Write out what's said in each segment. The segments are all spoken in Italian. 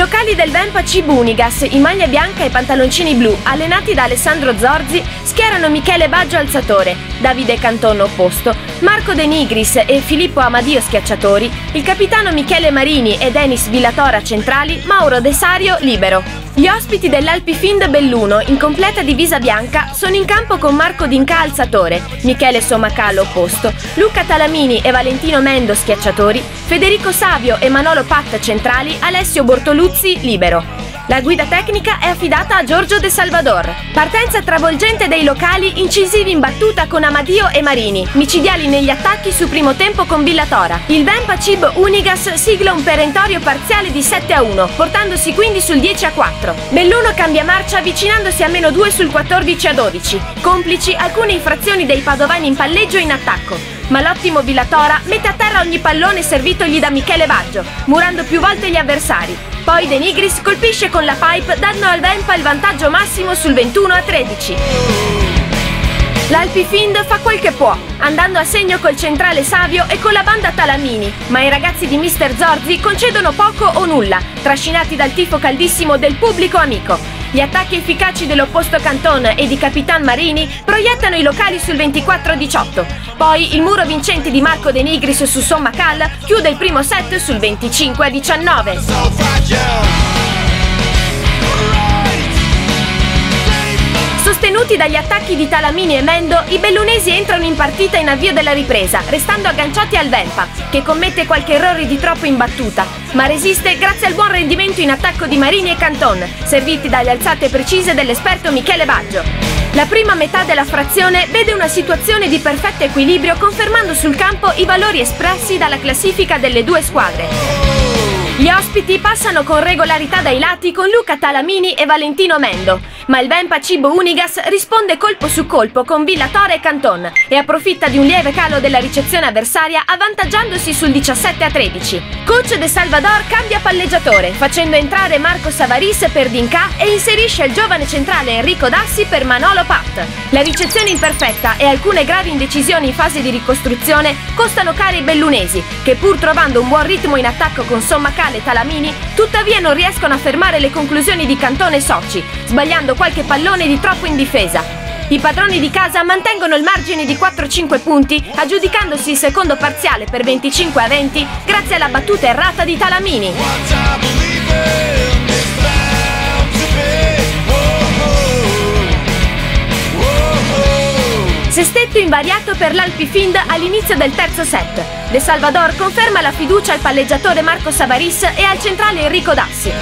locali del Vempa CIB Unigas, in maglia bianca e pantaloncini blu, allenati da Alessandro Zorzi, schierano Michele Baggio alzatore, Davide Canton opposto, Marco De Nigris e Filippo Amadio schiacciatori, il capitano Michele Marini e Denis Villatora centrali, Mauro De Sario libero. Gli ospiti dell'Alpifind Belluno, in completa divisa bianca, sono in campo con Marco Dinca alzatore, Michele Sommacallo opposto, Luca Talamini e Valentino Mendo schiacciatori, Federico Savio e Manolo Pat centrali, Alessio Bortoluzzi libero. La guida tecnica è affidata a Giorgio De Salvador. Partenza travolgente dei locali, incisivi in battuta con Amadio e Marini, micidiali negli attacchi su primo tempo con Villatora. Il Vempa CIB Unigas sigla un perentorio parziale di 7-1, portandosi quindi sul 10-4. Belluno cambia marcia avvicinandosi a -2 sul 14-12, complici alcune infrazioni dei padovani in palleggio e in attacco. Ma l'ottimo Villatora mette a terra ogni pallone servitogli da Michele Baggio, murando più volte gli avversari. Poi De Nigris colpisce con la pipe, dando al Vempa il vantaggio massimo sul 21-13. L'Alpifind fa quel che può, andando a segno col centrale Savio e con la banda Talamini, ma i ragazzi di Mister Zorzi concedono poco o nulla, trascinati dal tifo caldissimo del pubblico amico. Gli attacchi efficaci dell'opposto Canton e di Capitan Marini proiettano i locali sul 24-18. Poi il muro vincente di Marco De Nigris su Sommacal chiude il primo set sul 25-19. Sostenuti dagli attacchi di Talamini e Mendo, i bellunesi entrano in partita in avvio della ripresa, restando agganciati al Vempa, che commette qualche errore di troppo in battuta, ma resiste grazie al buon rendimento in attacco di Marini e Canton, serviti dalle alzate precise dell'esperto Michele Baggio. La prima metà della frazione vede una situazione di perfetto equilibrio, confermando sul campo i valori espressi dalla classifica delle due squadre. Gli ospiti passano con regolarità dai lati con Luca Talamini e Valentino Mendo, ma il Vempa CIB Unigas risponde colpo su colpo con Villatora e Canton e approfitta di un lieve calo della ricezione avversaria avvantaggiandosi sul 17-13. Coach De Salvador cambia palleggiatore, facendo entrare Marco Savaris per Dinca e inserisce il giovane centrale Enrico Dassi per Manolo Pat. La ricezione imperfetta e alcune gravi indecisioni in fase di ricostruzione costano cari ai bellunesi, che pur trovando un buon ritmo in attacco con Sommacal e Talamini, tuttavia non riescono a fermare le conclusioni di Canton e soci, sbagliando qualche pallone di troppo in difesa. I padroni di casa mantengono il margine di 4-5 punti, aggiudicandosi il secondo parziale per 25-20 grazie alla battuta errata di Talamini. Sestetto invariato per l'Alpifind all'inizio del terzo set. De Salvador conferma la fiducia al palleggiatore Marco Savaris e al centrale Enrico Dassi.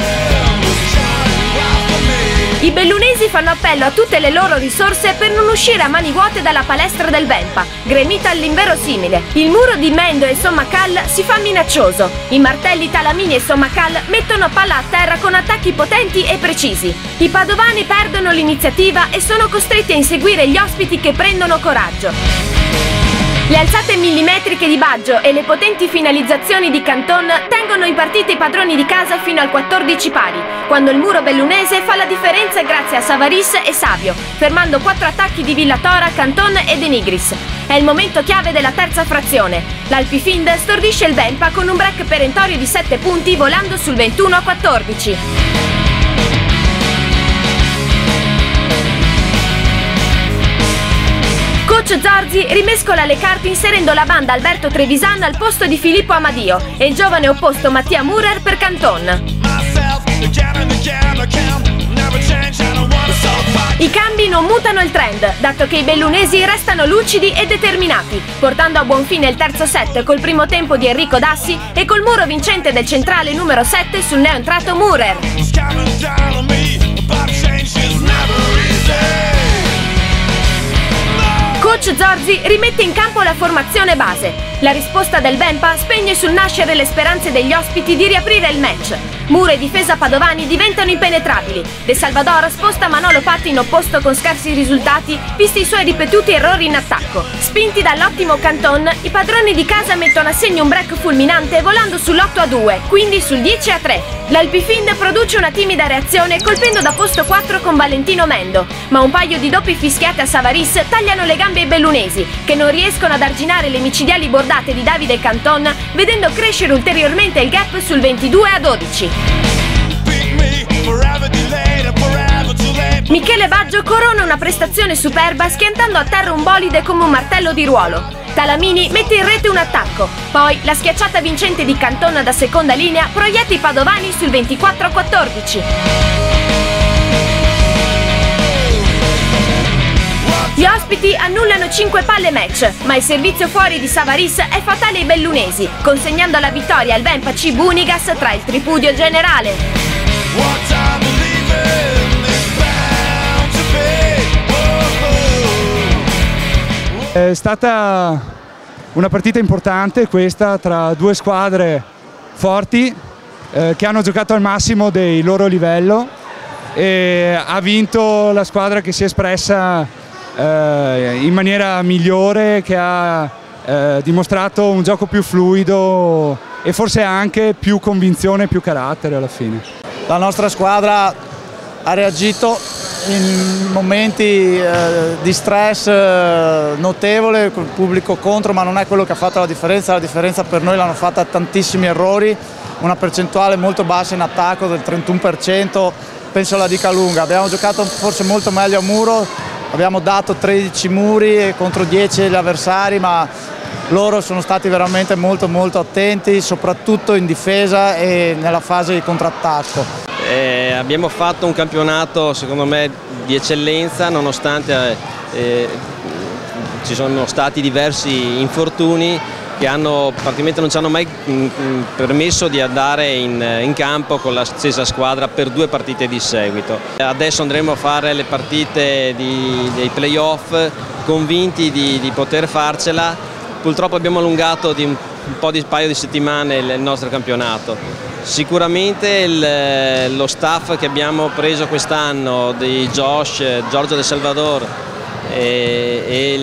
I bellunesi fanno appello a tutte le loro risorse per non uscire a mani vuote dalla palestra del Vempa, gremita all'inverosimile. Il muro di Mendo e Sommacal si fa minaccioso. I martelli Talamini e Sommacal mettono palla a terra con attacchi potenti e precisi. I padovani perdono l'iniziativa e sono costretti a inseguire gli ospiti che prendono coraggio. Le alzate millimetriche di Baggio e le potenti finalizzazioni di Canton tengono in partita i padroni di casa fino al 14 pari, quando il muro bellunese fa la differenza grazie a Savaris e Savio, fermando 4 attacchi di Villatora, Canton e De Nigris. È il momento chiave della terza frazione. L'Alpifind stordisce il Vempa con un break perentorio di 7 punti volando sul 21-14. Coach Zorzi rimescola le carte inserendo la banda Alberto Trevisan al posto di Filippo Amadio e il giovane opposto Mattia Murer per Canton. I cambi non mutano il trend, dato che i bellunesi restano lucidi e determinati, portando a buon fine il terzo set col primo tempo di Enrico Dassi e col muro vincente del centrale numero 7 sul neoentrato Murer. Coach Zorzi rimette in campo la formazione base. La risposta del Vempa spegne sul nascere le speranze degli ospiti di riaprire il match. Muro e difesa padovani diventano impenetrabili. De Salvador sposta Manolo Pat in opposto con scarsi risultati, visti i suoi ripetuti errori in attacco. Spinti dall'ottimo Canton, i padroni di casa mettono a segno un break fulminante volando sull'8-2, quindi sul 10-3. L'Alpifind produce una timida reazione colpendo da posto 4 con Valentino Mendo, ma un paio di doppi fischiate a Savaris tagliano le gambe ai bellunesi, che non riescono ad arginare le micidiali bordate di Davide Canton, vedendo crescere ulteriormente il gap sul 22-12. Michele Baggio corona una prestazione superba schiantando a terra un bolide come un martello di ruolo. Talamini mette in rete un attacco, poi la schiacciata vincente di Cantona da seconda linea proietta i padovani sul 24-14. Gli ospiti annullano 5 palle match, ma il servizio fuori di Savaris è fatale ai bellunesi, consegnando la vittoria al Venpa C Bunigas tra il tripudio generale. È stata una partita importante questa tra due squadre forti che hanno giocato al massimo del loro livello e ha vinto la squadra che si è espressa in maniera migliore, che ha dimostrato un gioco più fluido e forse anche più convinzione e più carattere alla fine. La nostra squadra ha reagito in momenti di stress notevole, col pubblico contro, ma non è quello che ha fatto la differenza per noi l'hanno fatta tantissimi errori, una percentuale molto bassa in attacco del 31%, penso la dica lunga. Abbiamo giocato forse molto meglio a muro, abbiamo dato 13 muri contro 10 degli avversari, ma loro sono stati veramente molto attenti, soprattutto in difesa e nella fase di contrattacco. Abbiamo fatto un campionato secondo me di eccellenza, nonostante ci sono stati diversi infortuni che praticamente non ci hanno mai permesso di andare in campo con la stessa squadra per 2 partite di seguito. Adesso andremo a fare le partite dei playoff convinti di poter farcela. Purtroppo abbiamo allungato di un paio di settimane il nostro campionato. Sicuramente lo staff che abbiamo preso quest'anno di Giorgio De Salvador e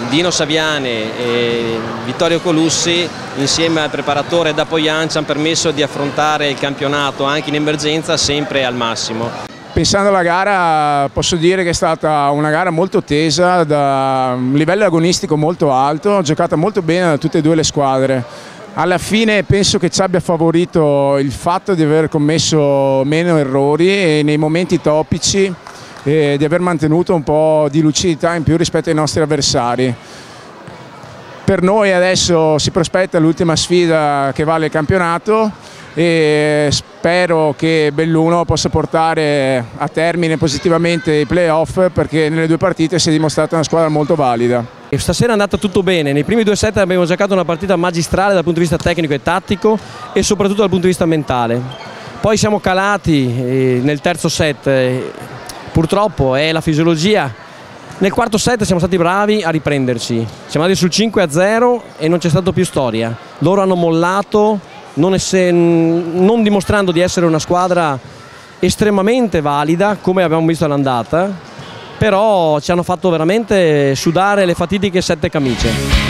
Dino Saviane e Vittorio Colussi insieme al preparatore da Poian ci hanno permesso di affrontare il campionato anche in emergenza sempre al massimo. Pensando alla gara posso dire che è stata una gara molto tesa, da un livello agonistico molto alto, giocata molto bene da tutte e due le squadre. Alla fine penso che ci abbia favorito il fatto di aver commesso meno errori e nei momenti topici di aver mantenuto un po' di lucidità in più rispetto ai nostri avversari. Per noi adesso si prospetta l'ultima sfida che vale il campionato e spero che Belluno possa portare a termine positivamente i playoff, perché nelle 2 partite si è dimostrata una squadra molto valida. Stasera è andata tutto bene, nei primi 2 set abbiamo giocato una partita magistrale dal punto di vista tecnico e tattico e soprattutto dal punto di vista mentale. Poi siamo calati nel terzo set, purtroppo è la fisiologia. Nel quarto set siamo stati bravi a riprenderci, siamo andati sul 5-0 e non c'è stato più storia. Loro hanno mollato, non dimostrando di essere una squadra estremamente valida come abbiamo visto all'andata, però ci hanno fatto veramente sudare le fatidiche 7 camicie.